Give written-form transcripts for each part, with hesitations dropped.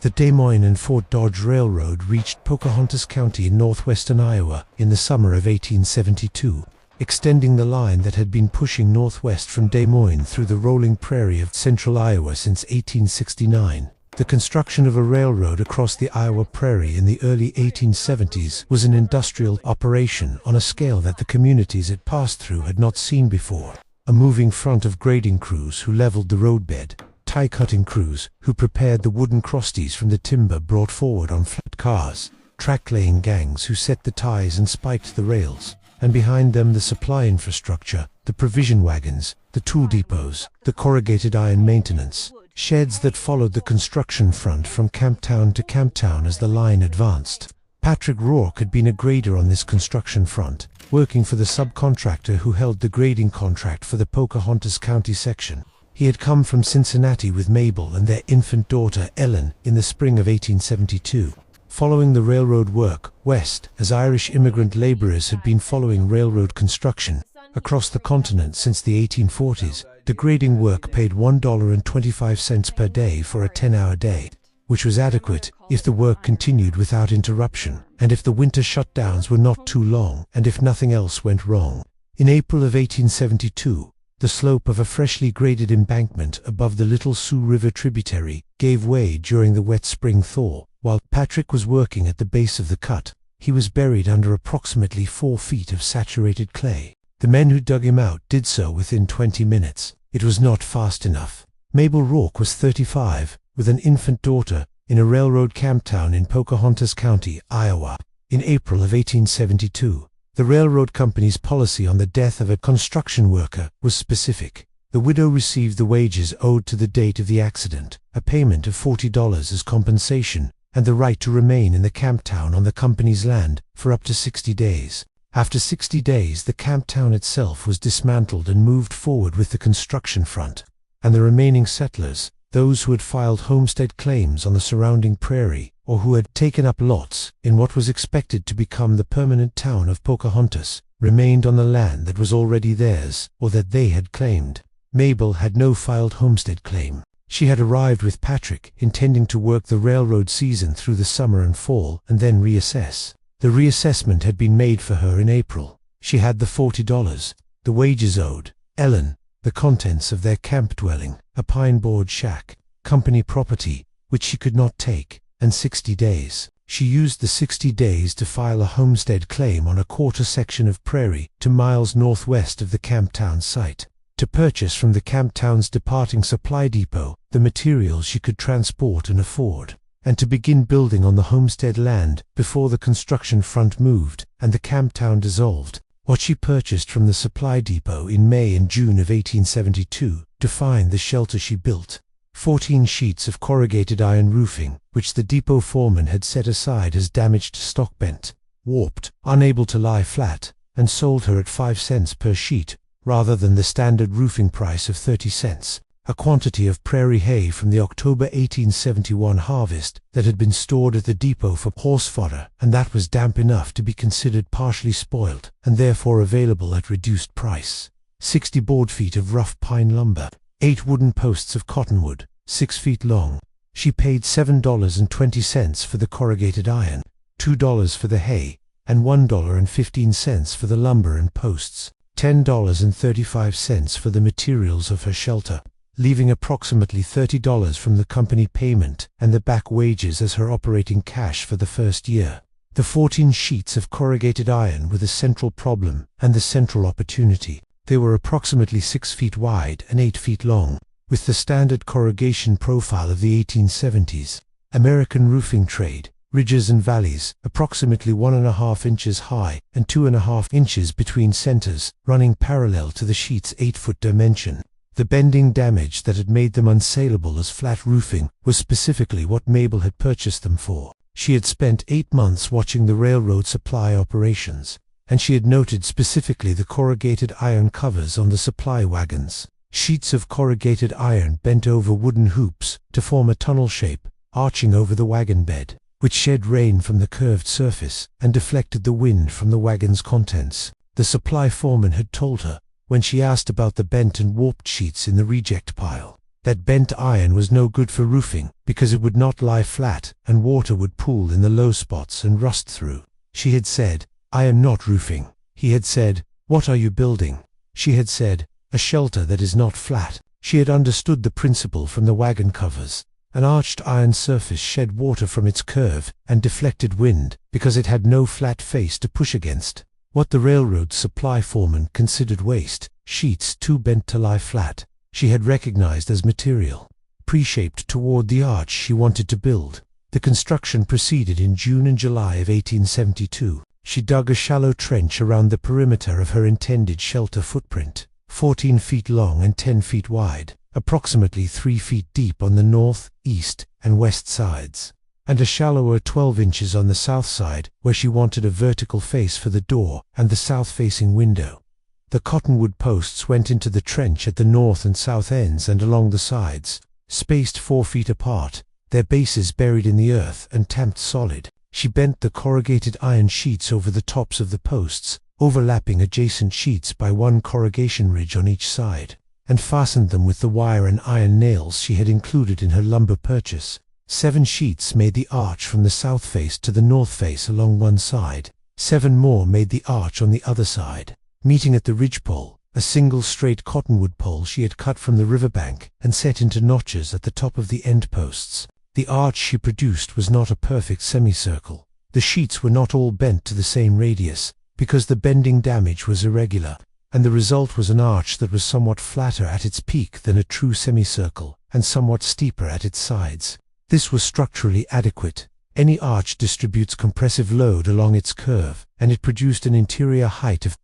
The Des Moines and Fort Dodge Railroad reached Pocahontas County in northwestern Iowa in the summer of 1872, extending the line that had been pushing northwest from Des Moines through the rolling prairie of central Iowa since 1869. The construction of a railroad across the Iowa Prairie in the early 1870s was an industrial operation on a scale that the communities it passed through had not seen before. A moving front of grading crews who leveled the roadbed, tie-cutting crews who prepared the wooden crosties from the timber brought forward on flat cars, track-laying gangs who set the ties and spiked the rails, and behind them the supply infrastructure, the provision wagons, the tool depots, the corrugated iron maintenance, sheds that followed the construction front from camptown to camptown as the line advanced. Patrick Rourke had been a grader on this construction front, working for the subcontractor who held the grading contract for the Pocahontas County section. He had come from Cincinnati with Mabel and their infant daughter Ellen in the spring of 1872. Following the railroad work west, as Irish immigrant laborers had been following railroad construction across the continent since the 1840s, the grading work paid $1.25 per day for a 10-hour day, which was adequate if the work continued without interruption, and if the winter shutdowns were not too long, and if nothing else went wrong. In April of 1872, the slope of a freshly graded embankment above the Little Sioux River tributary gave way during the wet spring thaw. While Patrick was working at the base of the cut, he was buried under approximately 4 feet of saturated clay. The men who dug him out did so within 20 minutes. It was not fast enough. Mabel Rourke was 35, with an infant daughter, in a railroad camptown in Pocahontas County, Iowa. In April of 1872, the railroad company's policy on the death of a construction worker was specific. The widow received the wages owed to the date of the accident, a payment of $40 as compensation, and the right to remain in the camptown on the company's land for up to 60 days. After 60 days, the camptown itself was dismantled and moved forward with the construction front, and the remaining settlers, those who had filed homestead claims on the surrounding prairie, or who had taken up lots in what was expected to become the permanent town of Pocahontas, remained on the land that was already theirs, or that they had claimed. Mabel had no filed homestead claim. She had arrived with Patrick, intending to work the railroad season through the summer and fall, and then reassess. The reassessment had been made for her in April. She had the $40, the wages owed, Ellen, the contents of their camp dwelling, a pine board shack, company property, which she could not take, and 60 days. She used the 60 days to file a homestead claim on a quarter section of prairie 2 miles northwest of the camptown site, to purchase from the camptown's departing supply depot the materials she could transport and afford, and to begin building on the homestead land before the construction front moved and the camptown dissolved. What she purchased from the supply depot in May and June of 1872 defined the shelter she built. 14 sheets of corrugated iron roofing, which the depot foreman had set aside as damaged stock, bent, warped, unable to lie flat, and sold her at 5 cents per sheet, rather than the standard roofing price of 30 cents. A quantity of prairie hay from the October 1871 harvest that had been stored at the depot for horse fodder, and that was damp enough to be considered partially spoiled, and therefore available at reduced price. 60 board feet of rough pine lumber, 8 wooden posts of cottonwood, 6 feet long. She paid $7.20 for the corrugated iron, $2 for the hay, and $1.15 for the lumber and posts, $10.35 for the materials of her shelter, leaving approximately $30 from the company payment and the back wages as her operating cash for the first year. The 14 sheets of corrugated iron were the central problem and the central opportunity. They were approximately 6 feet wide and 8 feet long, with the standard corrugation profile of the 1870s. American roofing trade, ridges and valleys, approximately 1.5 inches high and 2.5 inches between centers, running parallel to the sheet's 8-foot dimension. The bending damage that had made them unsaleable as flat roofing was specifically what Mabel had purchased them for. She had spent 8 months watching the railroad supply operations, and she had noted specifically the corrugated iron covers on the supply wagons. Sheets of corrugated iron bent over wooden hoops to form a tunnel shape, arching over the wagon bed, which shed rain from the curved surface and deflected the wind from the wagon's contents. The supply foreman had told her, when she asked about the bent and warped sheets in the reject pile, that bent iron was no good for roofing, because it would not lie flat, and water would pool in the low spots and rust through. She had said, "I am not roofing." He had said, "What are you building?" She had said, "A shelter that is not flat." She had understood the principle from the wagon covers. An arched iron surface shed water from its curve and deflected wind, because it had no flat face to push against. What the railroad supply foreman considered waste, sheets too bent to lie flat, she had recognized as material, pre-shaped toward the arch she wanted to build. The construction proceeded in June and July of 1872. She dug a shallow trench around the perimeter of her intended shelter footprint, 14 feet long and 10 feet wide, approximately 3 feet deep on the north, east, and west sides, and a shallower 12 inches on the south side, where she wanted a vertical face for the door and the south-facing window. The cottonwood posts went into the trench at the north and south ends and along the sides, spaced 4 feet apart, their bases buried in the earth and tamped solid. She bent the corrugated iron sheets over the tops of the posts, overlapping adjacent sheets by one corrugation ridge on each side, and fastened them with the wire and iron nails she had included in her lumber purchase. 7 sheets made the arch from the south face to the north face along one side. 7 more made the arch on the other side, meeting at the ridgepole, a single straight cottonwood pole she had cut from the riverbank and set into notches at the top of the end posts. The arch she produced was not a perfect semicircle. The sheets were not all bent to the same radius, because the bending damage was irregular, and the result was an arch that was somewhat flatter at its peak than a true semicircle, and somewhat steeper at its sides. This was structurally adequate. Any arch distributes compressive load along its curve, and it produced an interior height of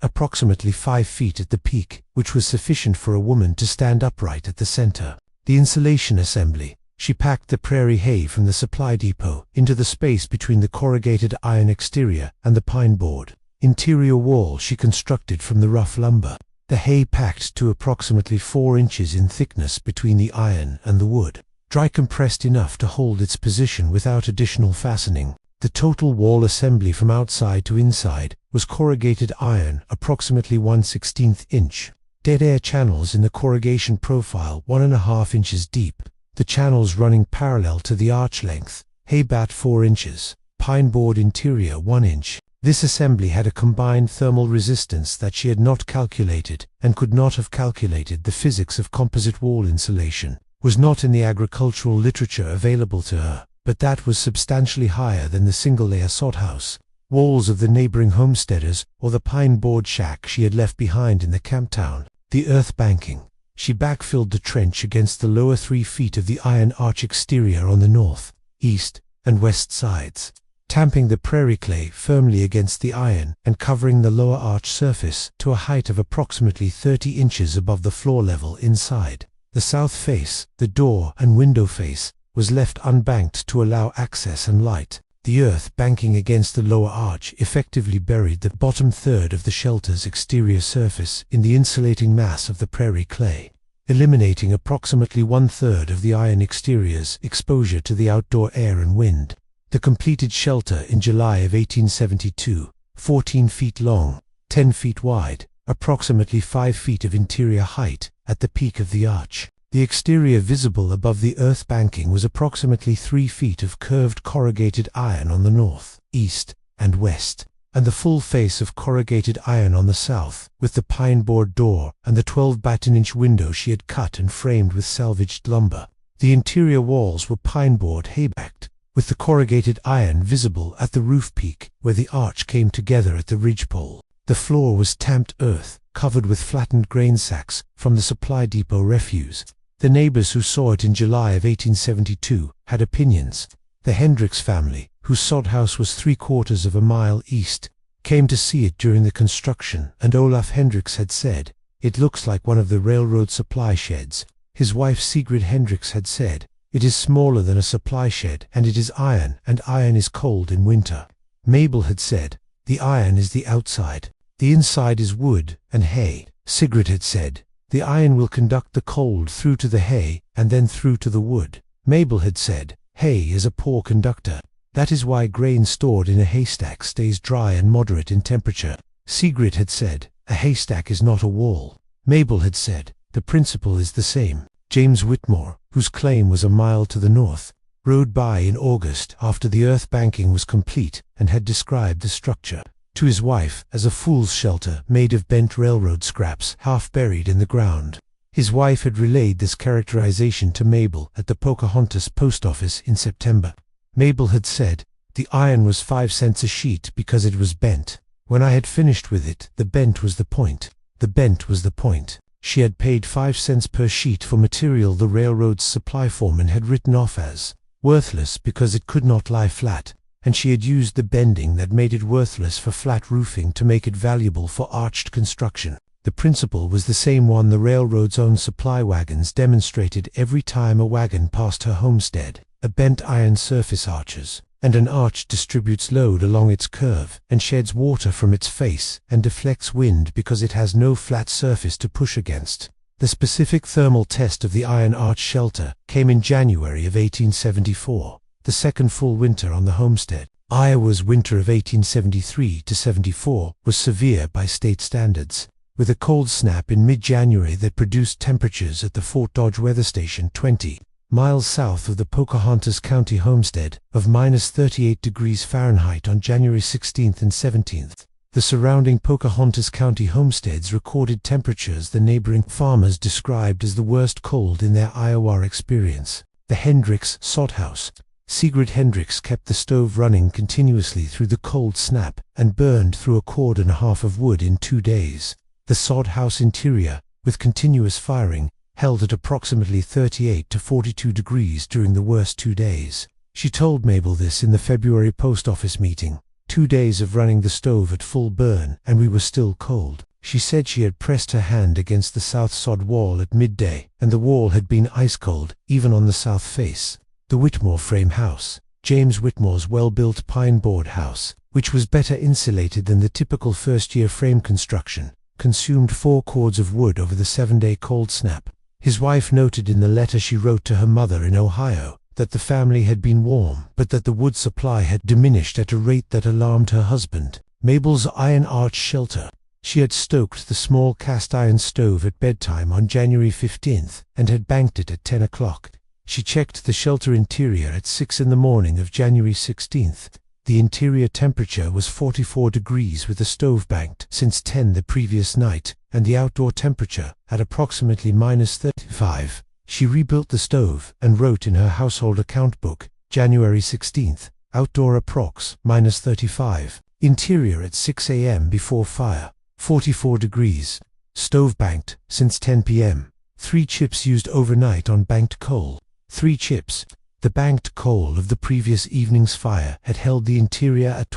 approximately 5 feet at the peak, which was sufficient for a woman to stand upright at the center. The insulation assembly. She packed the prairie hay from the supply depot into the space between the corrugated iron exterior and the pine board. Interior wall she constructed from the rough lumber. The hay packed to approximately 4 inches in thickness between the iron and the wood. Dry compressed enough to hold its position without additional fastening. The total wall assembly from outside to inside was corrugated iron, approximately 1/16 inch. Dead air channels in the corrugation profile 1.5 inches deep. The channels running parallel to the arch length. Hay bat 4 inches. Pine board interior 1 inch. This assembly had a combined thermal resistance that she had not calculated, and could not have calculated. The physics of composite wall insulation was not in the agricultural literature available to her, but that was substantially higher than the single-layer sod house walls of the neighboring homesteaders or the pine board shack she had left behind in the camp town. The earth banking. She backfilled the trench against the lower 3 feet of the iron arch exterior on the north, east, and west sides, tamping the prairie clay firmly against the iron and covering the lower arch surface to a height of approximately 30 inches above the floor level inside. The south face, the door and window face, was left unbanked to allow access and light. The earth banking against the lower arch effectively buried the bottom third of the shelter's exterior surface in the insulating mass of the prairie clay, eliminating approximately 1/3 of the iron exterior's exposure to the outdoor air and wind. The completed shelter in July of 1872, 14 feet long, 10 feet wide, approximately 5 feet of interior height at the peak of the arch. The exterior visible above the earth banking was approximately 3 feet of curved corrugated iron on the north, east, and west, and the full face of corrugated iron on the south, with the pine board door and the 12-batten-inch window she had cut and framed with salvaged lumber. The interior walls were pine board hay-backed, with the corrugated iron visible at the roof peak where the arch came together at the ridgepole. The floor was tamped earth, covered with flattened grain sacks from the supply depot refuse. The neighbors who saw it in July of 1872 had opinions. The Hendricks family, whose sod house was 3/4 of a mile east, came to see it during the construction, and Olaf Hendricks had said, "It looks like one of the railroad supply sheds." His wife Sigrid Hendricks had said, "It is smaller than a supply shed, and it is iron, and iron is cold in winter." Mabel had said, "The iron is the outside. The inside is wood and hay." Sigrid had said, "The iron will conduct the cold through to the hay and then through to the wood." Mabel had said, "Hay is a poor conductor. That is why grain stored in a haystack stays dry and moderate in temperature." Sigrid had said, "A haystack is not a wall." Mabel had said, "The principle is the same. James Whitmore, whose claim was a mile to the north, rode by in August after the earth banking was complete and had described the structure to his wife as a fool's shelter made of bent railroad scraps half buried in the ground. His wife had relayed this characterization to Mabel at the Pocahontas post office in September. Mabel had said, "The iron was 5 cents a sheet because it was bent. When I had finished with it, the bent was the point. The bent was the point." She had paid 5 cents per sheet for material the railroad's supply foreman had written off as worthless because it could not lie flat, and she had used the bending that made it worthless for flat roofing to make it valuable for arched construction. The principle was the same one the railroad's own supply wagons demonstrated every time a wagon passed her homestead. A bent iron surface arches, and an arch distributes load along its curve and sheds water from its face and deflects wind because it has no flat surface to push against. The specific thermal test of the iron arch shelter came in January of 1874, the second full winter on the homestead. Iowa's winter of 1873–74 was severe by state standards, with a cold snap in mid-January that produced temperatures at the Fort Dodge weather station 20 miles south of the Pocahontas County homestead of -38°F on January 16th and 17th. The surrounding Pocahontas County homesteads recorded temperatures the neighboring farmers described as the worst cold in their Iowa experience. The Hendricks sod house. Sigrid Hendricks kept the stove running continuously through the cold snap and burned through a cord and a half of wood in 2 days. The sod house interior, with continuous firing, held at approximately 38 to 42 degrees during the worst 2 days. She told Mabel this in the February post office meeting. 2 days of running the stove at full burn, and we were still cold. She said she had pressed her hand against the south sod wall at midday, and the wall had been ice cold, even on the south face. The Whitmore frame house, James Whitmore's well-built pine board house, which was better insulated than the typical first-year frame construction, consumed 4 cords of wood over the 7-day cold snap. His wife noted in the letter she wrote to her mother in Ohio that the family had been warm, but that the wood supply had diminished at a rate that alarmed her husband. Mabel's iron arch shelter. She had stoked the small cast-iron stove at bedtime on January 15th and had banked it at 10 o'clock. She checked the shelter interior at 6 in the morning of January 16th. The interior temperature was 44 degrees with the stove banked since 10 the previous night, and the outdoor temperature at approximately -35. She rebuilt the stove and wrote in her household account book, January 16th, outdoor approx. -35. Interior at 6 a.m. before fire, 44 degrees. Stove banked since 10 p.m. 3 chips used overnight on banked coal. 3 chips. The banked coal of the previous evening's fire had held the interior at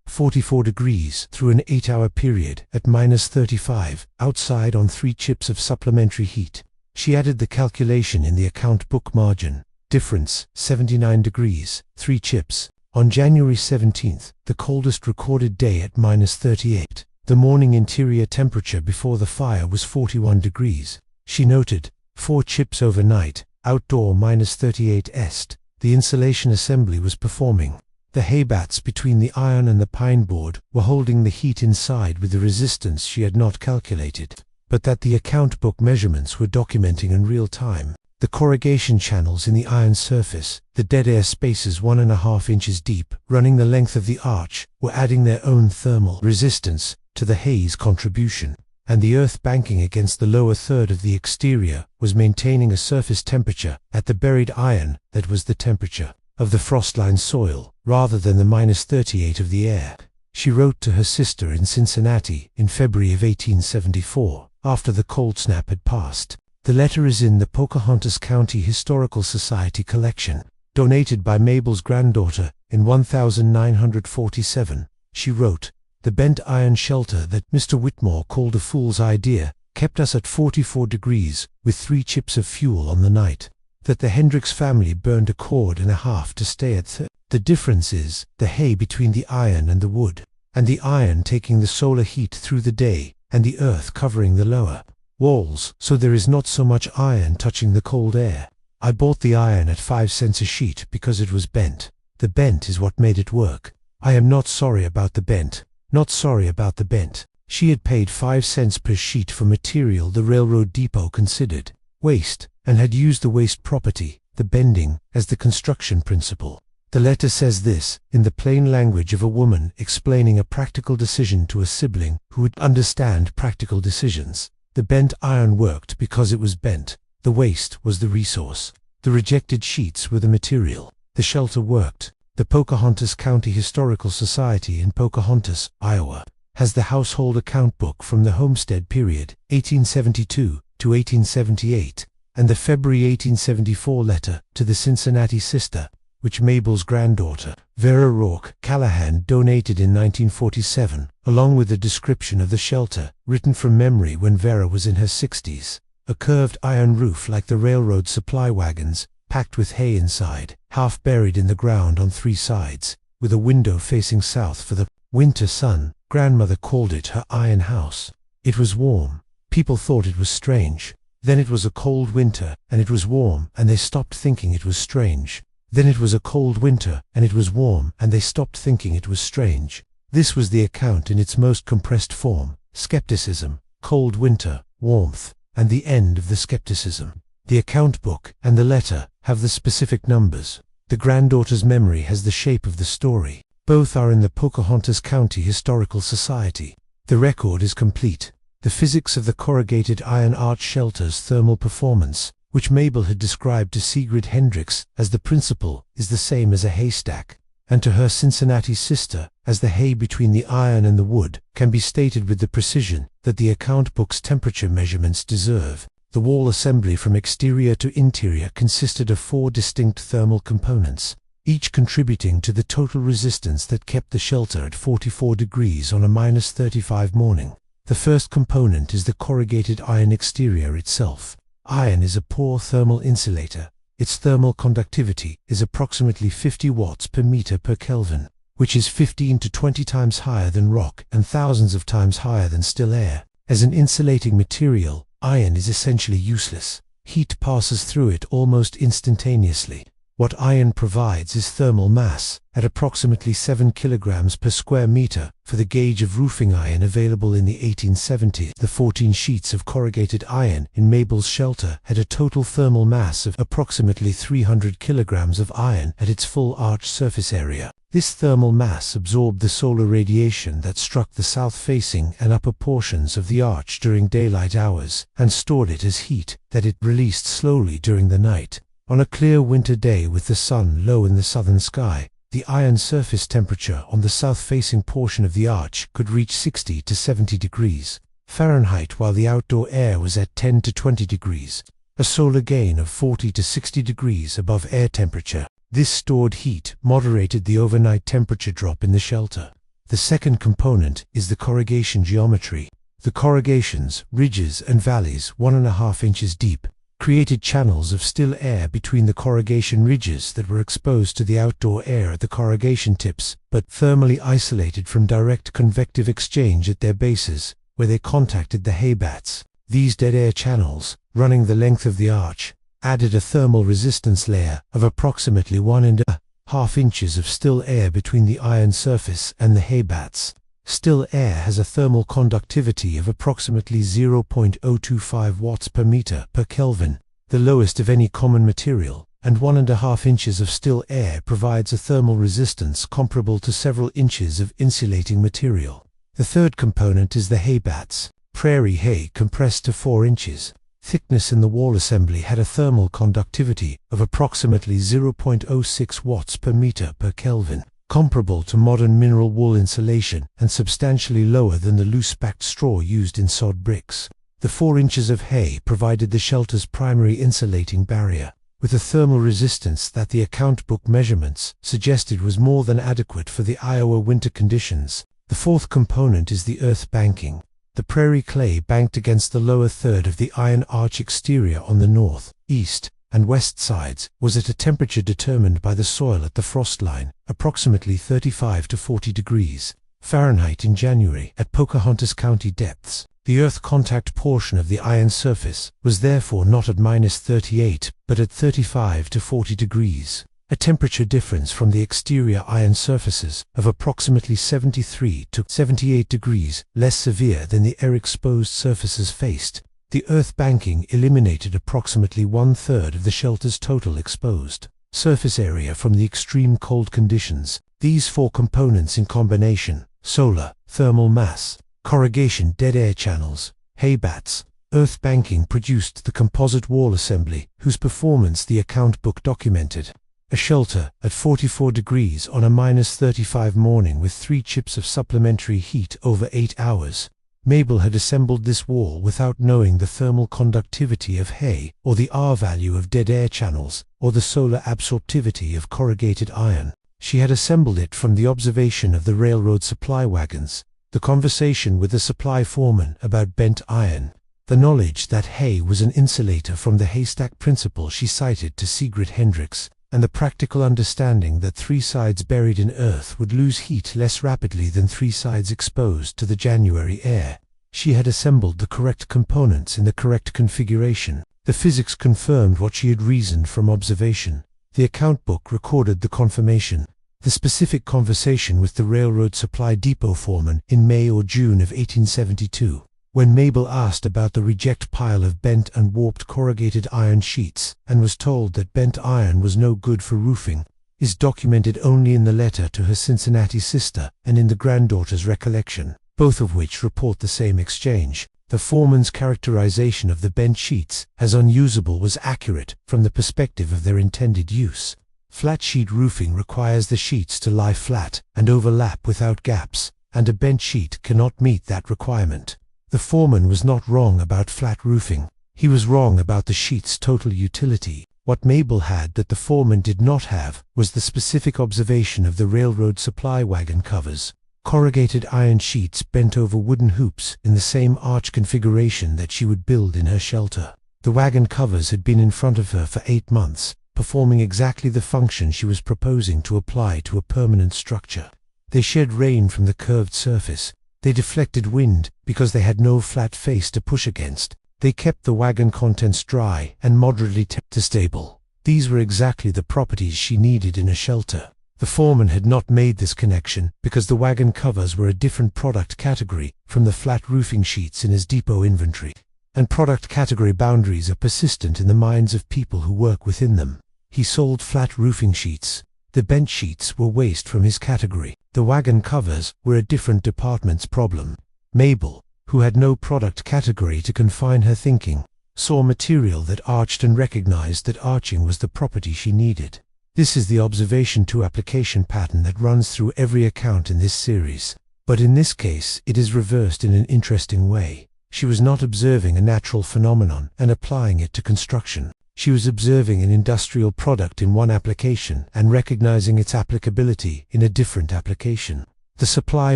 44 degrees through an 8-hour period at -35 outside on 3 chips of supplementary heat. She added the calculation in the account book margin. Difference, 79 degrees, 3 chips. On January 17th, the coldest recorded day at -38. The morning interior temperature before the fire was 41 degrees. She noted, 4 chips overnight, outdoor -38 est. The insulation assembly was performing. The hay bats between the iron and the pine board were holding the heat inside with the resistance she had not calculated, but that the account book measurements were documenting in real time. The corrugation channels in the iron surface, the dead air spaces 1.5 inches deep, running the length of the arch, were adding their own thermal resistance to the hay's contribution, and the earth banking against the lower third of the exterior was maintaining a surface temperature at the buried iron that was the temperature of the frostline soil, rather than the -38 of the air. She wrote to her sister in Cincinnati in February of 1874, after the cold snap had passed. The letter is in the Pocahontas County Historical Society collection, donated by Mabel's granddaughter in 1947. She wrote, "The bent iron shelter that Mr. Whitmore called a fool's idea kept us at 44 degrees with 3 chips of fuel on the night. That the Hendricks family burned a cord and a half to stay at 30. The difference is the hay between the iron and the wood, and the iron taking the solar heat through the day, and the earth covering the lower walls, so there is not so much iron touching the cold air. I bought the iron at 5 cents a sheet because it was bent. The bent is what made it work. I am not sorry about the bent. Not sorry about the bent." She had paid 5 cents per sheet for material the railroad depot considered waste, and had used the waste property, the bending, as the construction principle. The letter says this, in the plain language of a woman explaining a practical decision to a sibling who would understand practical decisions. The bent iron worked because it was bent. The waste was the resource. The rejected sheets were the material. The shelter worked. The Pocahontas County Historical Society in Pocahontas, Iowa, has the household account book from the Homestead period, 1872 to 1878, and the February 1874 letter to the Cincinnati sister, which Mabel's granddaughter, Vera Rourke Callahan, donated in 1947, along with a description of the shelter, written from memory when Vera was in her 60s. A curved iron roof like the railroad supply wagons, packed with hay inside, half buried in the ground on 3 sides, with a window facing south for the winter sun. Grandmother called it her iron house. It was warm. People thought it was strange. Then it was a cold winter, and it was warm, and they stopped thinking it was strange. Then it was a cold winter, and it was warm, and they stopped thinking it was strange. This was the account in its most compressed form: skepticism, cold winter, warmth, and the end of the skepticism. The account book and the letter have the specific numbers. The granddaughter's memory has the shape of the story. Both are in the Pocahontas County Historical Society. The record is complete. The physics of the corrugated iron arch shelter's thermal performance, which Mabel had described to Sigrid Hendricks as the principle, is the same as a haystack, and to her Cincinnati sister as the hay between the iron and the wood, can be stated with the precision that the account book's temperature measurements deserve. The wall assembly from exterior to interior consisted of 4 distinct thermal components, each contributing to the total resistance that kept the shelter at 44 degrees on a -35 morning. The first component is the corrugated iron exterior itself. Iron is a poor thermal insulator. Its thermal conductivity is approximately 50 watts per meter per Kelvin, which is 15 to 20 times higher than rock and thousands of times higher than still air. As an insulating material, iron is essentially useless. Heat passes through it almost instantaneously. What iron provides is thermal mass, at approximately 7 kilograms per square meter, for the gauge of roofing iron available in the 1870s. The 14 sheets of corrugated iron in Mabel's shelter had a total thermal mass of approximately 300 kilograms of iron at its full arch surface area. This thermal mass absorbed the solar radiation that struck the south-facing and upper portions of the arch during daylight hours, and stored it as heat that it released slowly during the night. On a clear winter day with the sun low in the southern sky, the iron surface temperature on the south-facing portion of the arch could reach 60 to 70 degrees Fahrenheit, while the outdoor air was at 10 to 20 degrees, a solar gain of 40 to 60 degrees above air temperature. This stored heat moderated the overnight temperature drop in the shelter. The second component is the corrugation geometry. The corrugations, ridges and valleys 1.5 inches deep, created channels of still air between the corrugation ridges that were exposed to the outdoor air at the corrugation tips, but thermally isolated from direct convective exchange at their bases, where they contacted the hay bats. These dead air channels, running the length of the arch, added a thermal resistance layer of approximately 1.5 inches of still air between the iron surface and the hay bats. Still air has a thermal conductivity of approximately 0.025 watts per meter per Kelvin, the lowest of any common material, and 1.5 inches of still air provides a thermal resistance comparable to several inches of insulating material. The third component is the hay bats, prairie hay compressed to 4 inches. Thickness in the wall assembly had a thermal conductivity of approximately 0.06 watts per meter per Kelvin, comparable to modern mineral wool insulation and substantially lower than the loose-packed straw used in sod bricks. The 4 inches of hay provided the shelter's primary insulating barrier, with a thermal resistance that the account book measurements suggested was more than adequate for the Iowa winter conditions. The fourth component is the earth banking. The prairie clay banked against the lower third of the iron arch exterior on the north, east, and west sides was at a temperature determined by the soil at the frost line, approximately 35 to 40 degrees Fahrenheit in January at Pocahontas County depths. The earth contact portion of the iron surface was therefore not at -38, but at 35 to 40 degrees, a temperature difference from the exterior iron surfaces of approximately 73 to 78 degrees less severe than the air-exposed surfaces faced. The earth banking eliminated approximately 1/3 of the shelter's total exposed surface area from the extreme cold conditions. These four components in combination: solar, thermal mass, corrugation, dead air channels, hay bats, earth banking, produced the composite wall assembly whose performance the account book documented. A shelter at 44 degrees on a -35 morning with 3 chips of supplementary heat over 8 hours. Mabel had assembled this wall without knowing the thermal conductivity of hay, or the R value of dead air channels, or the solar absorptivity of corrugated iron. She had assembled it from the observation of the railroad supply wagons, the conversation with the supply foreman about bent iron, the knowledge that hay was an insulator from the haystack principle she cited to Sigrid Hendricks, and the practical understanding that 3 sides buried in earth would lose heat less rapidly than 3 sides exposed to the January air. She had assembled the correct components in the correct configuration. The physics confirmed what she had reasoned from observation. The account book recorded the confirmation. The specific conversation with the railroad supply depot foreman in May or June of 1872. When Mabel asked about the reject pile of bent and warped corrugated iron sheets, and was told that bent iron was no good for roofing, is documented only in the letter to her Cincinnati sister and in the granddaughter's recollection, both of which report the same exchange. The foreman's characterization of the bent sheets as unusable was accurate from the perspective of their intended use. Flat sheet roofing requires the sheets to lie flat and overlap without gaps, and a bent sheet cannot meet that requirement. The foreman was not wrong about flat roofing. He was wrong about the sheet's total utility. What Mabel had that the foreman did not have was the specific observation of the railroad supply wagon covers. Corrugated iron sheets bent over wooden hoops in the same arch configuration that she would build in her shelter. The wagon covers had been in front of her for 8 months, performing exactly the function she was proposing to apply to a permanent structure. They shed rain from the curved surface. They deflected wind because they had no flat face to push against. They kept the wagon contents dry and moderately stable. These were exactly the properties she needed in a shelter. The foreman had not made this connection because the wagon covers were a different product category from the flat roofing sheets in his depot inventory. And product category boundaries are persistent in the minds of people who work within them. He sold flat roofing sheets. The bent sheets were waste from his category. The wagon covers were a different department's problem. Mabel, who had no product category to confine her thinking, saw material that arched and recognized that arching was the property she needed. This is the observation to application pattern that runs through every account in this series. But in this case, it is reversed in an interesting way. She was not observing a natural phenomenon and applying it to construction. She was observing an industrial product in one application and recognizing its applicability in a different application. The supply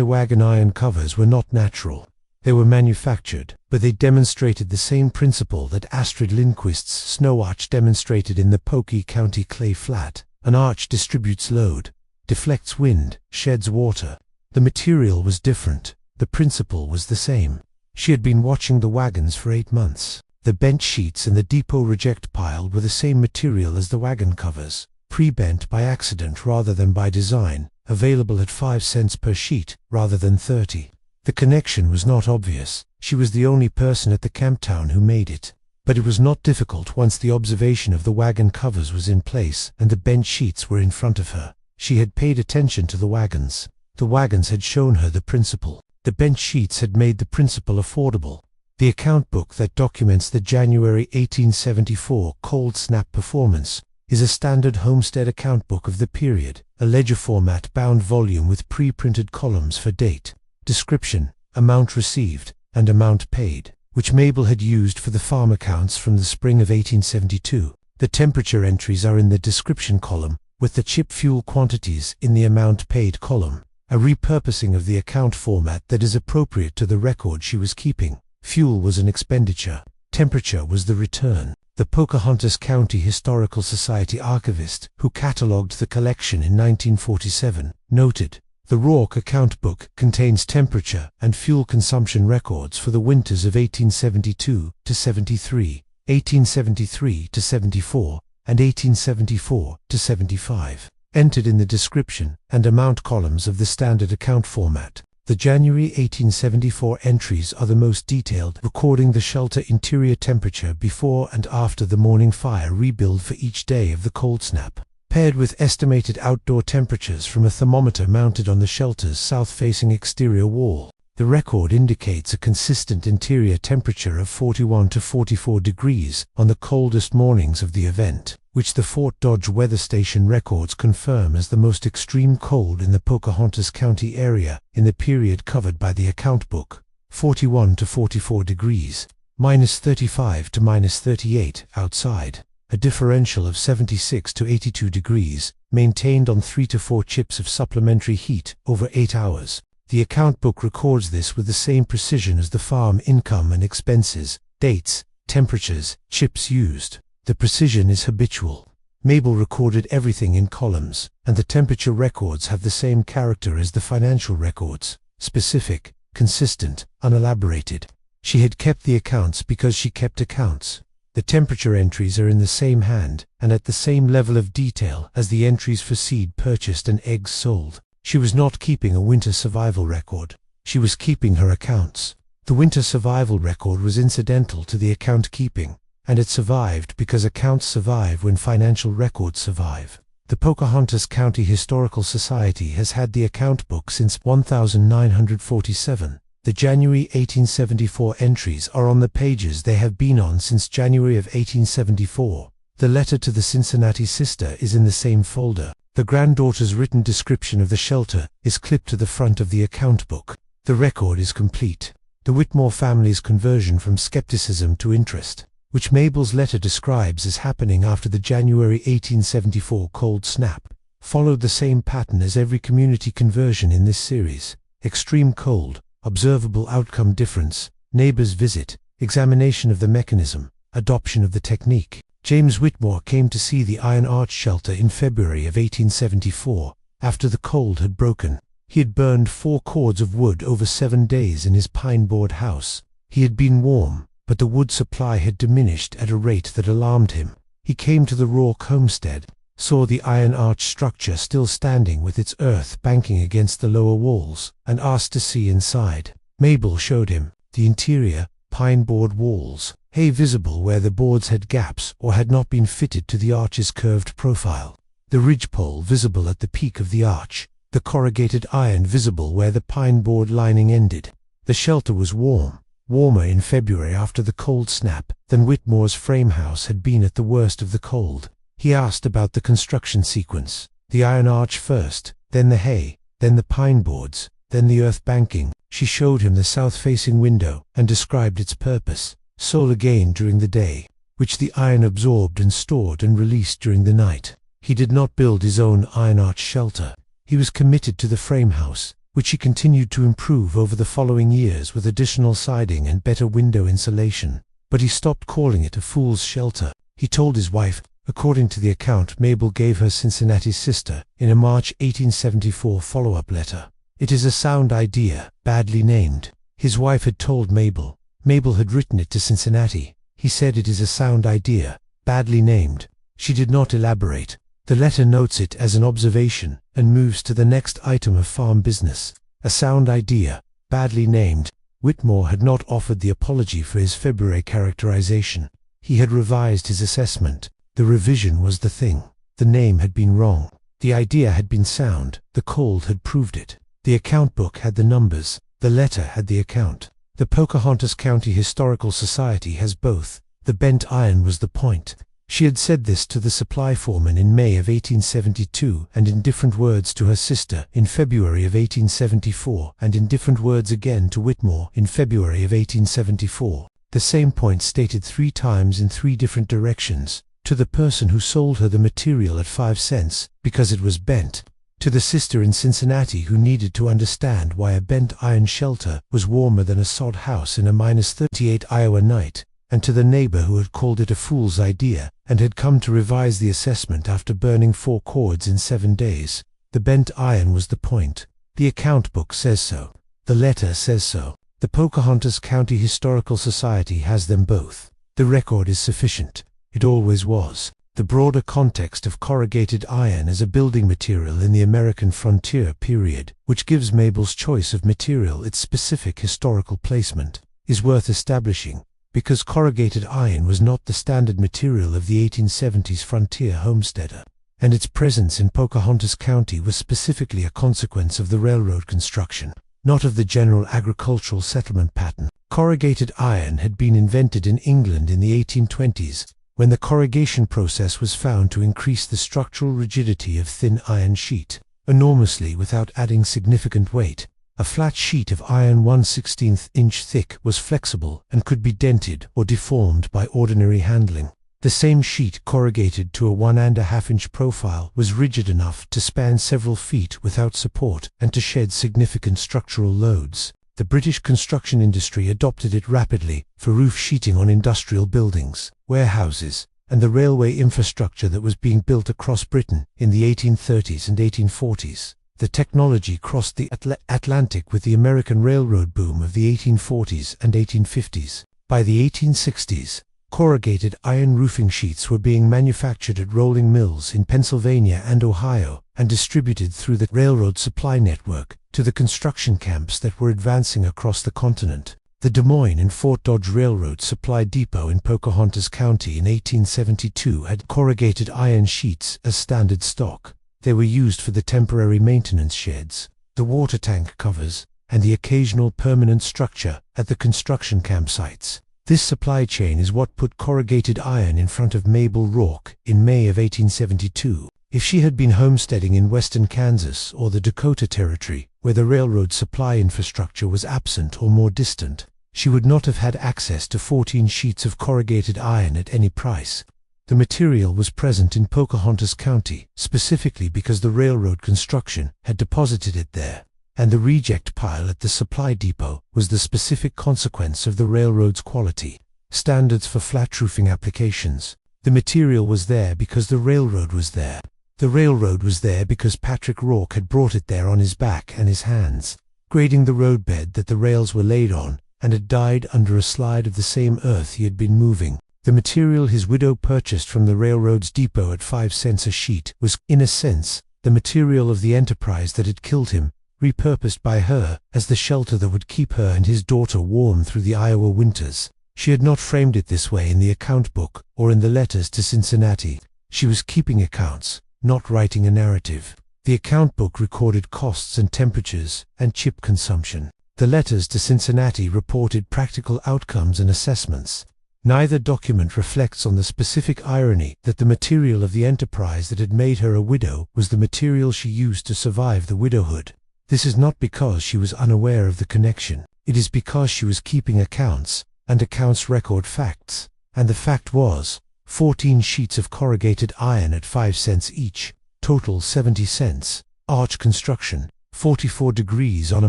wagon iron covers were not natural. They were manufactured, but they demonstrated the same principle that Astrid Lindquist's snow arch demonstrated in the Pokey County clay flat. An arch distributes load, deflects wind, sheds water. The material was different. The principle was the same. She had been watching the wagons for 8 months. The bent sheets in the depot reject pile were the same material as the wagon covers, pre-bent by accident rather than by design, available at 5 cents per sheet rather than 30. The connection was not obvious. She was the only person at the camptown who made it. But it was not difficult once the observation of the wagon covers was in place and the bent sheets were in front of her. She had paid attention to the wagons. The wagons had shown her the principle. The bent sheets had made the principle affordable. The account book that documents the January 1874 cold snap performance is a standard homestead account book of the period, a ledger format bound volume with pre-printed columns for date, description, amount received, and amount paid, which Mabel had used for the farm accounts from the spring of 1872. The temperature entries are in the description column, with the chip fuel quantities in the amount paid column, a repurposing of the account format that is appropriate to the record she was keeping. Fuel was an expenditure. Temperature was the return. The Pocahontas County Historical Society archivist, who catalogued the collection in 1947, noted, "The Rourke account book contains temperature and fuel consumption records for the winters of 1872 to 73, 1873 to 74, and 1874 to 75, entered in the description and amount columns of the standard account format. The January 1874 entries are the most detailed, recording the shelter interior temperature before and after the morning fire rebuild for each day of the cold snap, paired with estimated outdoor temperatures from a thermometer mounted on the shelter's south-facing exterior wall. The record indicates a consistent interior temperature of 41 to 44 degrees on the coldest mornings of the event, which the Fort Dodge weather station records confirm as the most extreme cold in the Pocahontas County area in the period covered by the account book, 41 to 44 degrees, minus 35 to minus 38 outside, a differential of 76 to 82 degrees, maintained on 3 to 4 chips of supplementary heat over 8 hours. The account book records this with the same precision as the farm income and expenses, dates, temperatures, chips used. The precision is habitual. Mabel recorded everything in columns, and the temperature records have the same character as the financial records: specific, consistent, unelaborated. She had kept the accounts because she kept accounts. The temperature entries are in the same hand and at the same level of detail as the entries for seed purchased and eggs sold. She was not keeping a winter survival record. She was keeping her accounts. The winter survival record was incidental to the account keeping, and it survived because accounts survive when financial records survive. The Pocahontas County Historical Society has had the account book since 1947. The January 1874 entries are on the pages they have been on since January of 1874. The letter to the Cincinnati sister is in the same folder. The granddaughter's written description of the shelter is clipped to the front of the account book. The record is complete. The Whitmore family's conversion from skepticism to interest, which Mabel's letter describes as happening after the January 1874 cold snap, followed the same pattern as every community conversion in this series: extreme cold, observable outcome difference, neighbors visit, examination of the mechanism, adoption of the technique. James Whitmore came to see the Iron Arch shelter in February of 1874, after the cold had broken. He had burned 4 cords of wood over 7 days in his pine board house. He had been warm, but the wood supply had diminished at a rate that alarmed him. He came to the Rourke homestead, saw the Iron Arch structure still standing with its earth banking against the lower walls, and asked to see inside. Mabel showed him. The interior, pine board walls, hay visible where the boards had gaps or had not been fitted to the arch's curved profile, the ridgepole visible at the peak of the arch, the corrugated iron visible where the pine board lining ended. The shelter was warm, warmer in February after the cold snap than Whitmore's frame house had been at the worst of the cold. He asked about the construction sequence: the iron arch first, then the hay, then the pine boards, then the earth banking. She showed him the south-facing window and described its purpose: soil again during the day, which the iron absorbed and stored and released during the night. He did not build his own iron arch shelter. He was committed to the frame house, which he continued to improve over the following years with additional siding and better window insulation. But he stopped calling it a fool's shelter. He told his wife, according to the account Mabel gave her Cincinnati sister in a March 1874 follow-up letter, "It is a sound idea, badly named." His wife had told Mabel. Mabel had written it to Cincinnati. He said it is a sound idea, badly named. She did not elaborate. The letter notes it as an observation and moves to the next item of farm business: a sound idea, badly named. Whitmore had not offered the apology for his February characterization. He had revised his assessment. The revision was the thing. The name had been wrong. The idea had been sound. The cold had proved it. The account book had the numbers. The letter had the account. The Pocahontas County Historical Society has both. The bent iron was the point. She had said this to the supply foreman in May of 1872, and in different words to her sister in February of 1874, and in different words again to Whitmore in February of 1874. The same point stated 3 times in 3 different directions: to the person who sold her the material at 5 cents, because it was bent; to the sister in Cincinnati who needed to understand why a bent iron shelter was warmer than a sod house in a -38 Iowa night; and to the neighbor who had called it a fool's idea and had come to revise the assessment after burning 4 cords in 7 days. The bent iron was the point. The account book says so. The letter says so. The Pocahontas County Historical Society has them both. The record is sufficient. It always was. the broader context of corrugated iron as a building material in the American frontier period, which gives Mabel's choice of material its specific historical placement, is worth establishing, because corrugated iron was not the standard material of the 1870s frontier homesteader, and its presence in Pocahontas County was specifically a consequence of the railroad construction, not of the general agricultural settlement pattern. Corrugated iron had been invented in England in the 1820s, when the corrugation process was found to increase the structural rigidity of thin iron sheet enormously without adding significant weight. A flat sheet of iron 1/16 inch thick was flexible and could be dented or deformed by ordinary handling. The same sheet corrugated to a 1½ inch profile was rigid enough to span several feet without support and to shed significant structural loads. The British construction industry adopted it rapidly for roof sheeting on industrial buildings, warehouses, and the railway infrastructure that was being built across Britain in the 1830s and 1840s. The technology crossed the Atlantic with the American railroad boom of the 1840s and 1850s. By the 1860s, corrugated iron roofing sheets were being manufactured at rolling mills in Pennsylvania and Ohio and distributed through the railroad supply network to the construction camps that were advancing across the continent. The Des Moines and Fort Dodge Railroad Supply Depot in Pocahontas County in 1872 had corrugated iron sheets as standard stock. They were used for the temporary maintenance sheds, the water tank covers, and the occasional permanent structure at the construction campsites. This supply chain is what put corrugated iron in front of Mabel Rourke in May of 1872. If she had been homesteading in western Kansas or the Dakota Territory, where the railroad supply infrastructure was absent or more distant, she would not have had access to 14 sheets of corrugated iron at any price. The material was present in Pocahontas County, specifically because the railroad construction had deposited it there, and the reject pile at the supply depot was the specific consequence of the railroad's quality standards for flat roofing applications. The material was there because the railroad was there. The railroad was there because Patrick Rourke had brought it there on his back and his hands, grading the roadbed that the rails were laid on, and had died under a slide of the same earth he had been moving. The material his widow purchased from the railroad's depot at 5 cents a sheet was, in a sense, the material of the enterprise that had killed him, repurposed by her as the shelter that would keep her and his daughter warm through the Iowa winters. She had not framed it this way in the account book or in the letters to Cincinnati. She was keeping accounts, not writing a narrative. The account book recorded costs and temperatures and chip consumption. The letters to Cincinnati reported practical outcomes and assessments. Neither document reflects on the specific irony that the material of the enterprise that had made her a widow was the material she used to survive the widowhood. This is not because she was unaware of the connection. It is because she was keeping accounts, and accounts record facts. And the fact was, 14 sheets of corrugated iron at 5 cents each, total 70 cents. Arch construction, 44 degrees on a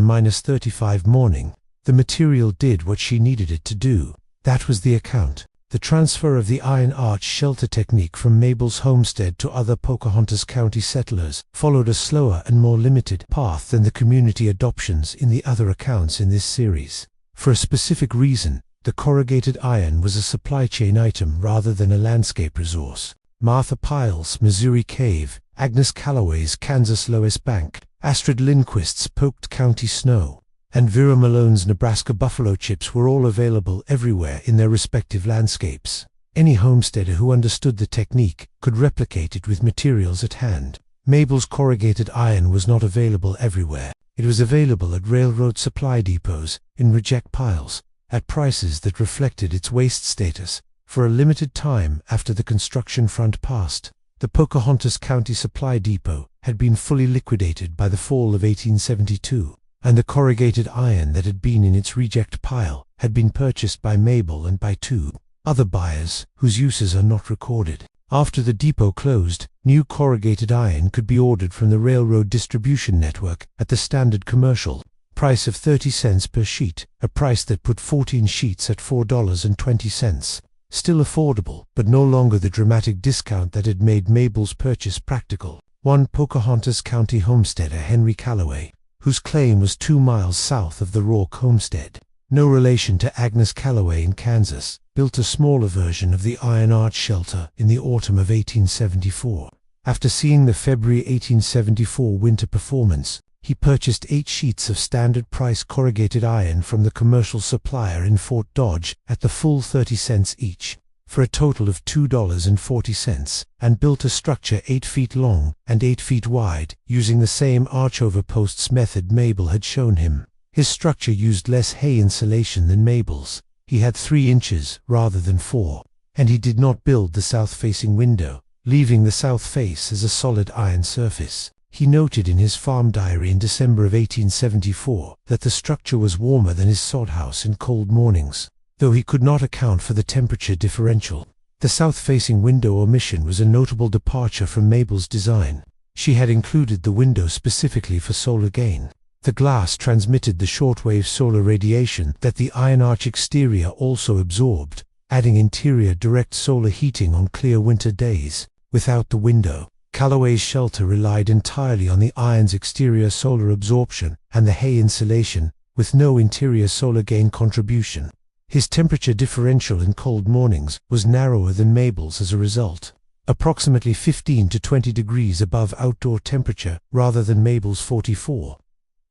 -35 morning. The material did what she needed it to do. That was the account. The transfer of the iron arch shelter technique from Mabel's homestead to other Pocahontas County settlers followed a slower and more limited path than the community adoptions in the other accounts in this series. For a specific reason, the corrugated iron was a supply chain item rather than a landscape resource. Martha Pyle's Missouri Cave, Agnes Calloway's Kansas Loess Bank, Astrid Lindquist's Polk County Snow, and Vera Malone's Nebraska Buffalo Chips were all available everywhere in their respective landscapes. Any homesteader who understood the technique could replicate it with materials at hand. Mabel's corrugated iron was not available everywhere. It was available at railroad supply depots, in reject piles, at prices that reflected its waste status, for a limited time after the construction front passed. The Pocahontas County Supply Depot had been fully liquidated by the fall of 1872. And the corrugated iron that had been in its reject pile had been purchased by Mabel and by 2 other buyers whose uses are not recorded. After the depot closed, new corrugated iron could be ordered from the railroad distribution network at the standard commercial price of 30 cents per sheet, a price that put 14 sheets at $4.20. Still affordable, but no longer the dramatic discount that had made Mabel's purchase practical. One Pocahontas County homesteader, Henry Calloway, whose claim was 2 miles south of the Rourke homestead, no relation to Agnes Calloway in Kansas, built a smaller version of the Iron Arch shelter in the autumn of 1874. After seeing the February 1874 winter performance, he purchased 8 sheets of standard-price corrugated iron from the commercial supplier in Fort Dodge at the full 30 cents each, for a total of $2.40, and built a structure 8 feet long and 8 feet wide, using the same archover posts method Mabel had shown him. His structure used less hay insulation than Mabel's. He had 3 inches rather than 4, and he did not build the south-facing window, leaving the south face as a solid iron surface. He noted in his farm diary in December of 1874 that the structure was warmer than his sod house in cold mornings, though he could not account for the temperature differential. The south-facing window omission was a notable departure from Mabel's design. She had included the window specifically for solar gain. The glass transmitted the shortwave solar radiation that the Iron Arch exterior also absorbed, adding interior direct solar heating on clear winter days. Without the window, Calloway's shelter relied entirely on the iron's exterior solar absorption and the hay insulation, with no interior solar gain contribution. His temperature differential in cold mornings was narrower than Mabel's as a result, approximately 15 to 20 degrees above outdoor temperature rather than Mabel's 44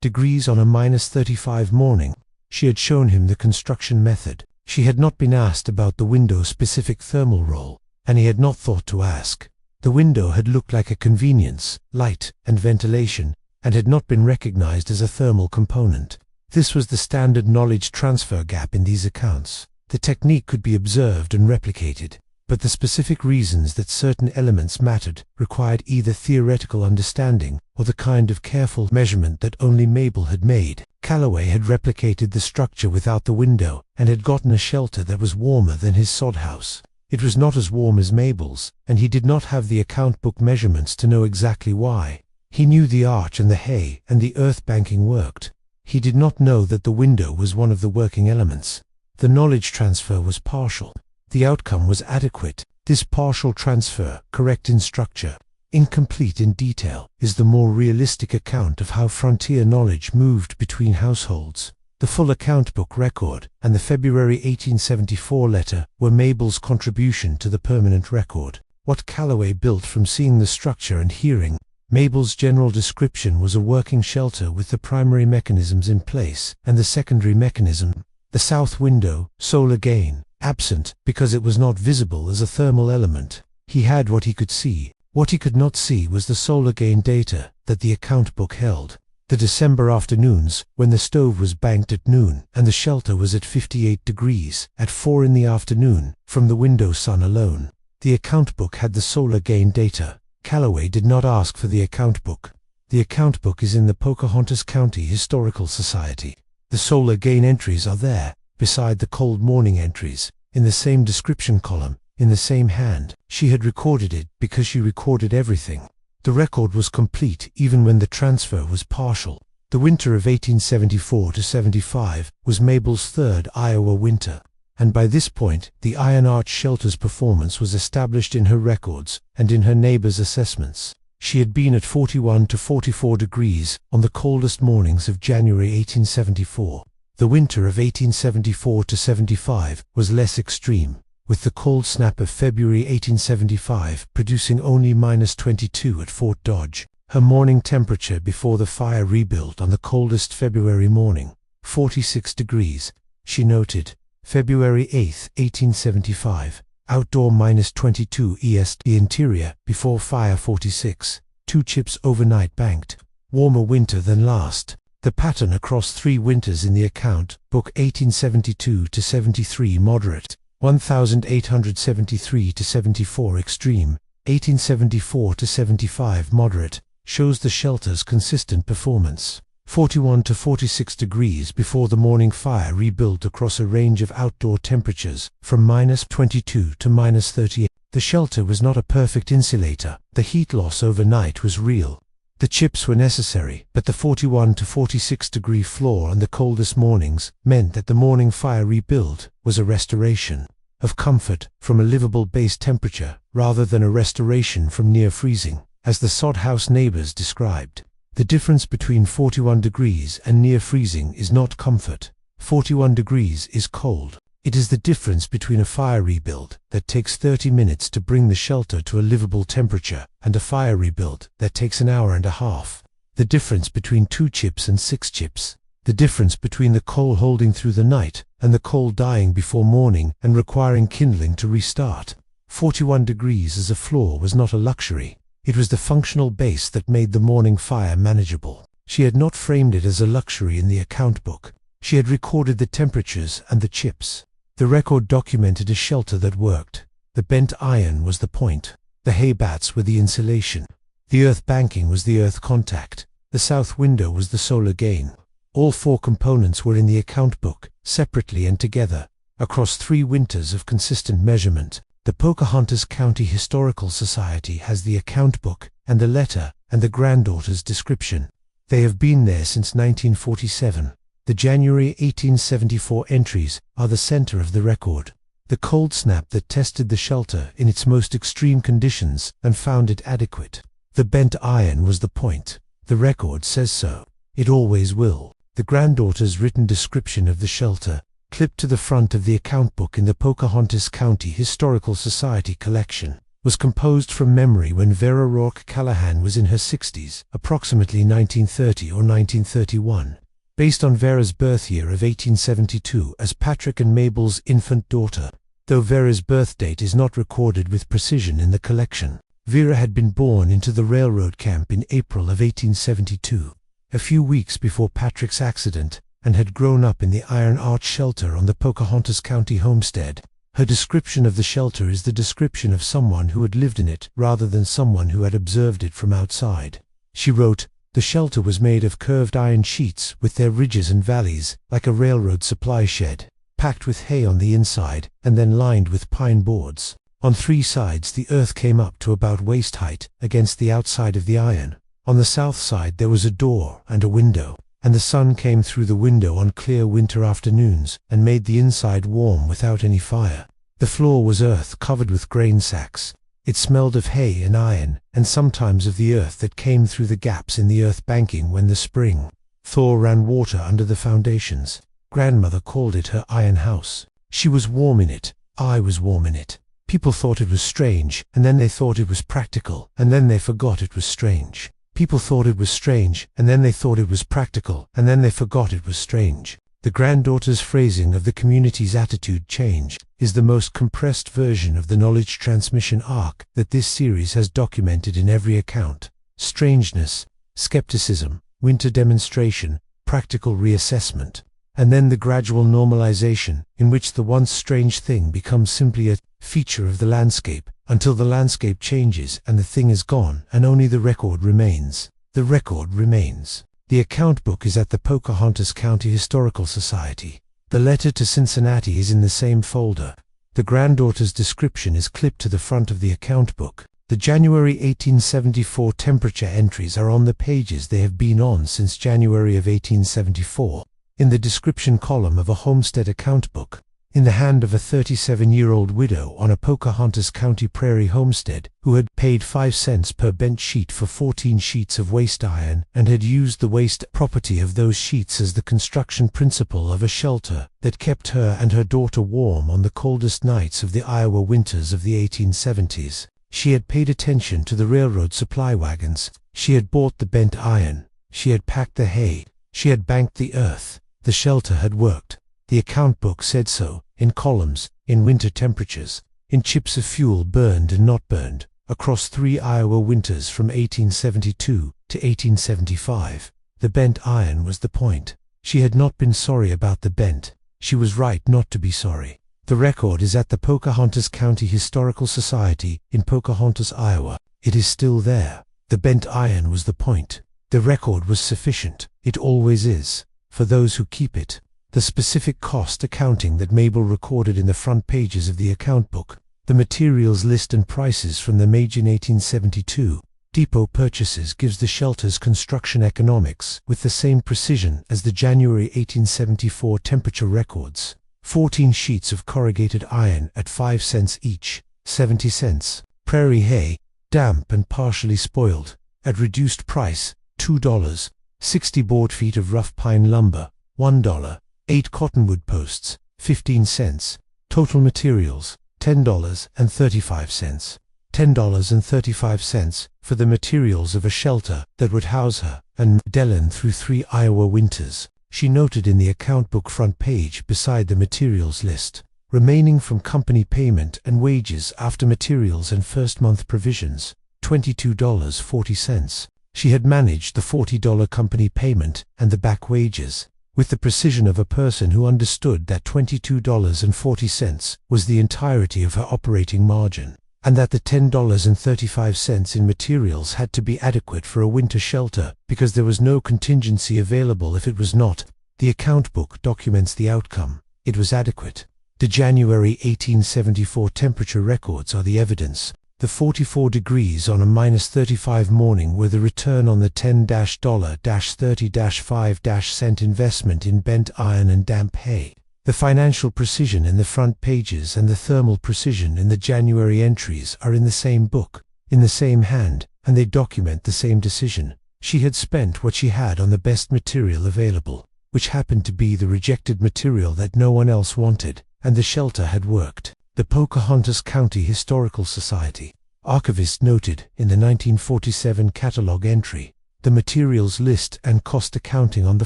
degrees on a -35 morning. She had shown him the construction method. She had not been asked about the window's specific thermal role, and he had not thought to ask. The window had looked like a convenience, light, and ventilation, and had not been recognized as a thermal component. This was the standard knowledge transfer gap in these accounts. The technique could be observed and replicated, but the specific reasons that certain elements mattered required either theoretical understanding or the kind of careful measurement that only Mabel had made. Calloway had replicated the structure without the window and had gotten a shelter that was warmer than his sod house. It was not as warm as Mabel's, and he did not have the account book measurements to know exactly why. He knew the arch and the hay and the earth banking worked. He did not know that the window was one of the working elements. The knowledge transfer was partial. The outcome was adequate. This partial transfer, correct in structure, incomplete in detail, is the more realistic account of how frontier knowledge moved between households. The full account book record and the February 1874 letter were Mabel's contribution to the permanent record. What Calloway built from seeing the structure and hearing Mabel's general description was a working shelter with the primary mechanisms in place and the secondary mechanism, the south window, solar gain, absent because it was not visible as a thermal element. He had what he could see. What he could not see was the solar gain data that the account book held. The December afternoons, when the stove was banked at noon and the shelter was at 58 degrees, at 4 in the afternoon, from the window sun alone. The account book had the solar gain data. Calloway did not ask for the account book. The account book is in the Pocahontas County Historical Society. The solar gain entries are there, beside the cold morning entries, in the same description column, in the same hand. She had recorded it because she recorded everything. The record was complete even when the transfer was partial. The winter of 1874-75 was Mabel's third Iowa winter, and by this point the Iron Arch shelter's performance was established in her records and in her neighbors' assessments. She had been at 41 to 44 degrees on the coldest mornings of January 1874. The winter of 1874-75 was less extreme, with the cold snap of February 1875 producing only -22 at Fort Dodge. Her morning temperature before the fire rebuilt on the coldest February morning, 46 degrees, she noted. February 8, 1875, outdoor -22 EST. The interior, before fire 46, 2 chips overnight banked. Warmer winter than last. The pattern across 3 winters in the account book 1872-73 moderate, 1873-74 extreme, 1874-75 moderate, shows the shelter's consistent performance. 41 to 46 degrees before the morning fire rebuilt across a range of outdoor temperatures from -22 to -38. The shelter was not a perfect insulator. The heat loss overnight was real. The chips were necessary, but the 41 to 46 degree floor on the coldest mornings meant that the morning fire rebuild was a restoration of comfort from a livable base temperature rather than a restoration from near freezing, as the sod house neighbors described. The difference between 41 degrees and near freezing is not comfort. 41 degrees is cold. It is the difference between a fire rebuild that takes 30 minutes to bring the shelter to a livable temperature and a fire rebuild that takes an hour and a half. The difference between 2 chips and 6 chips. The difference between the coal holding through the night and the coal dying before morning and requiring kindling to restart. 41 degrees as a floor was not a luxury. It was the functional base that made the morning fire manageable. She had not framed it as a luxury in the account book. She had recorded the temperatures and the chips. The record documented a shelter that worked. The bent iron was the point. The hay bats were the insulation. The earth banking was the earth contact. The south window was the solar gain. All 4 components were in the account book, separately and together, across 3 winters of consistent measurement. The Pocahontas County Historical Society has the account book and the letter and the granddaughter's description. They have been there since 1947. The January 1874 entries are the center of the record. The cold snap that tested the shelter in its most extreme conditions and found it adequate. The bent iron was the point. The record says so. It always will. The granddaughter's written description of the shelter, clipped to the front of the account book in the Pocahontas County Historical Society collection, was composed from memory when Vera Rourke Callahan was in her 60s, approximately 1930 or 1931. Based on Vera's birth year of 1872 as Patrick and Mabel's infant daughter, though Vera's birth date is not recorded with precision in the collection. Vera had been born into the railroad camp in April of 1872, a few weeks before Patrick's accident, and had grown up in the Iron Arch shelter on the Pocahontas County homestead. Her description of the shelter is the description of someone who had lived in it rather than someone who had observed it from outside. She wrote, "The shelter was made of curved iron sheets with their ridges and valleys, like a railroad supply shed, packed with hay on the inside and then lined with pine boards. On 3 sides the earth came up to about waist height against the outside of the iron. On the south side there was a door and a window, and the sun came through the window on clear winter afternoons and made the inside warm without any fire. The floor was earth covered with grain sacks. It smelled of hay and iron, and sometimes of the earth that came through the gaps in the earth banking when the spring thaw ran water under the foundations. Grandmother called it her iron house. She was warm in it. I was warm in it. People thought it was strange, and then they thought it was practical, and then they forgot it was strange. People thought it was strange, and then they thought it was practical, and then they forgot it was strange." The granddaughter's phrasing of the community's attitude change is the most compressed version of the knowledge transmission arc that this series has documented in every account. Strangeness, skepticism, winter demonstration, practical reassessment, and then the gradual normalization in which the once strange thing becomes simply a feature of the landscape until the landscape changes and the thing is gone and only the record remains. The record remains. The account book is at the Pocahontas County Historical Society. The letter to Cincinnati is in the same folder. The granddaughter's description is clipped to the front of the account book. The January 1874 temperature entries are on the pages they have been on since January of 1874, in the description column of a homestead account book, in the hand of a 37-year-old widow on a Pocahontas County prairie homestead who had paid 5 cents per bent sheet for 14 sheets of waste iron and had used the waste property of those sheets as the construction principle of a shelter that kept her and her daughter warm on the coldest nights of the Iowa winters of the 1870s. She had paid attention to the railroad supply wagons. She had bought the bent iron. She had packed the hay. She had banked the earth. The shelter had worked. The account book said so, in columns, in winter temperatures, in chips of fuel burned and not burned, across 3 Iowa winters from 1872 to 1875. The bent iron was the point. She had not been sorry about the bent. She was right not to be sorry. The record is at the Pocahontas County Historical Society in Pocahontas, Iowa. It is still there. The bent iron was the point. The record was sufficient. It always is, for those who keep it. The specific cost accounting that Mabel recorded in the front pages of the account book, the materials list and prices from the May in 1872 depot purchases gives the shelter's construction economics with the same precision as the January 1874 temperature records. 14 sheets of corrugated iron at 5 cents each, 70 cents. Prairie hay, damp and partially spoiled, at reduced price, $2. 60 board feet of rough pine lumber, $1. 8 cottonwood posts, 15 cents. Total materials, $10.35. $10.35 for the materials of a shelter that would house her and Dellen through 3 Iowa winters, she noted in the account book front page beside the materials list. Remaining from company payment and wages after materials and first month provisions, $22.40. She had managed the $40 company payment and the back wages with the precision of a person who understood that $22.40 was the entirety of her operating margin, and that the $10.35 in materials had to be adequate for a winter shelter because there was no contingency available if it was not. The account book documents the outcome. It was adequate. The January 1874 temperature records are the evidence. The 44 degrees on a -35 morning were the return on the $10-$30-5 investment in bent iron and damp hay. The financial precision in the front pages and the thermal precision in the January entries are in the same book, in the same hand, and they document the same decision. She had spent what she had on the best material available, which happened to be the rejected material that no one else wanted, and the shelter had worked. The Pocahontas County Historical Society archivist noted in the 1947 catalog entry, the materials list and cost accounting on the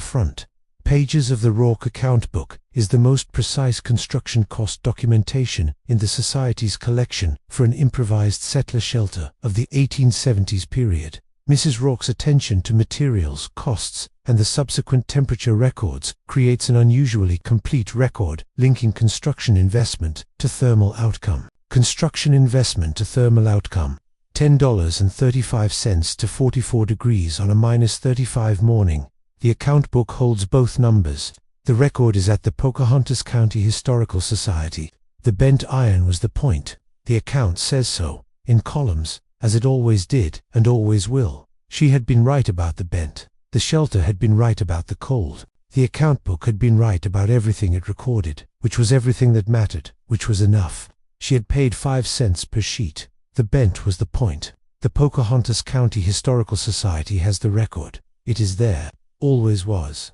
front pages of the Rourke account book is the most precise construction cost documentation in the Society's collection for an improvised settler shelter of the 1870s period. Mrs. Rourke's attention to materials, costs, and the subsequent temperature records creates an unusually complete record linking construction investment to thermal outcome. Construction investment to thermal outcome. $10.35 to 44 degrees on a -35 morning. The account book holds both numbers. The record is at the Pocahontas County Historical Society. The bent iron was the point. The account says so, in columns, as it always did and always will. She had been right about the bent. The shelter had been right about the cold. The account book had been right about everything it recorded, which was everything that mattered, which was enough. She had paid 5 cents per sheet. The bent was the point. The Pocahontas County Historical Society has the record. It is there. Always was.